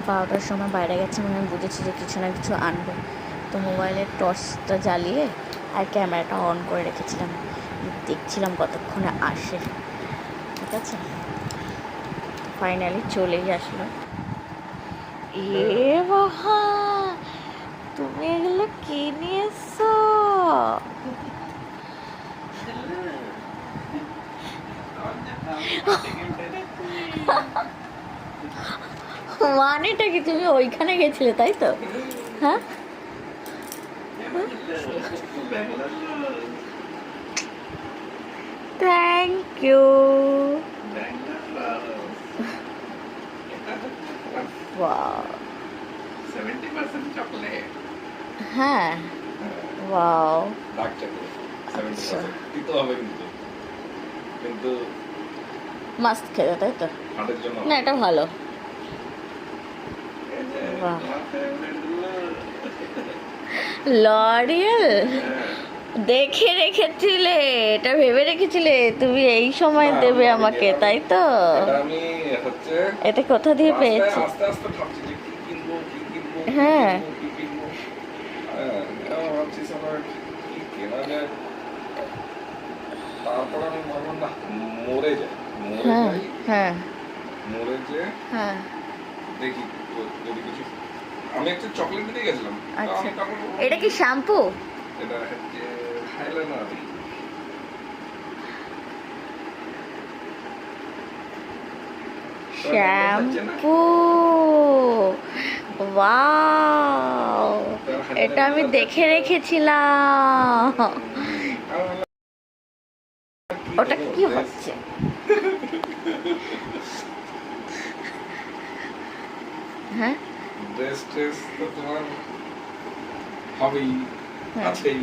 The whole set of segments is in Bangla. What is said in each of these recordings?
12টার সময় বাইরে গেছে, মানে আমি বুঝেছি যে কিছু না কিছু আনবে। তো মোবাইলের টর্চটা জ্বালিয়ে আর ক্যামেরাটা অন করে রেখেছিলাম, দেখছিলাম কতক্ষণে আসে। ঠিক আছে, ফাইনালি চলেই আসলো। এ বাবা, তুমি এগুলো কি নিয়ে এসছো? মানেটা কি, তুমি ওইখানে গেছিলে তাই তো? হ্যাঁ, থ্যাংক ইউ। Wow, 70% chocolate. হ্যাঁ, ওয়াও, ডার্ক চকলেট 70% দিতে হবে কিন্তু মাস্ট খেতে তাই তো? হাড়ের জন্য না, এটা ভালো। বাহ, লরিয়েল দেখে রেখেছিলে, এটা ভেবে রেখেছিলে তুমি এই সময় দেবে আমাকে, তাই তো? আমি হচ্ছে এটা কোথা দিয়ে পেয়েছি? আস্তে আস্তে ভাবছি যে কি কিনবো কি কিনবো হ্যাঁ, কি কিনবো। হ্যাঁ, আমি ভাবছি সবার কি কেনা যায়। তারপর আমি ভাবলাম না, মরে যাই হ্যাঁ, হ্যাঁ, মরে যে হ্যাঁ। দেখি যদি কিছু। আমি একটা চকলেট নিতে গেছিলাম। আচ্ছা, এটা কি শ্যাম্পু? এটা হচ্ছে হাইলাইনার। শ্যাম্পু, ওয়াও, এটা আমি দেখে রেখেছিলাম। ওটা কি হচ্ছে? হ্যাঁ, ড্রেস ট্রেস তো তোমার হবেই, আছেই।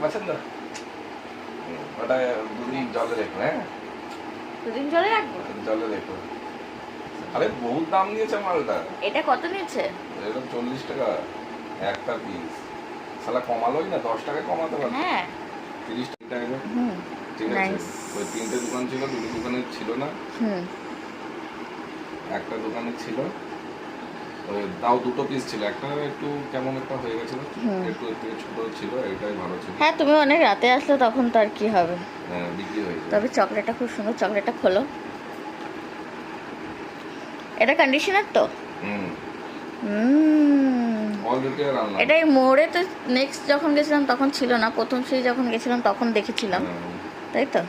পছন্দ ওটা দুদিন জলে রেখো। হ্যাঁ, দুদিন জলে রাখবো? জলে রেখো। আরে বহুত দাম নিয়েছে মালটা। এটা কত নিয়েছে? এরকম 40 টাকা একটা পিস। শালা কমালোই না, 10 টাকা কমাতে পারতো। হ্যাঁ, 30 টাকা। ঠিক আছে, নাইস। ওই 3টে দোকান ছিল, 2টো দোকানে ছিল না, একটা দোকানে ছিল। ওই তাও 2টো পিস ছিল, একটা একটু কেমন একটা হয়ে গেছিল, একটু একটু ছোট ছিল, এটাই ভালো ছিল। হ্যাঁ, তুমি অনেক রাতে আসলে তখন তো আর কি হবে। হ্যাঁ, বিক্রি হয়ে যায়। তবে চকলেটটা খুব সুন্দর, চকলেটটা খোলো। এটা কন্ডিশনার তো? অলরেডি আর আনলাম। এটাই মোড়ে তো নেক্সট যখন গেছিলাম তখন ছিল না, প্রথম সেই যখন গেছিলাম তখন দেখেছিলাম, তাই তো?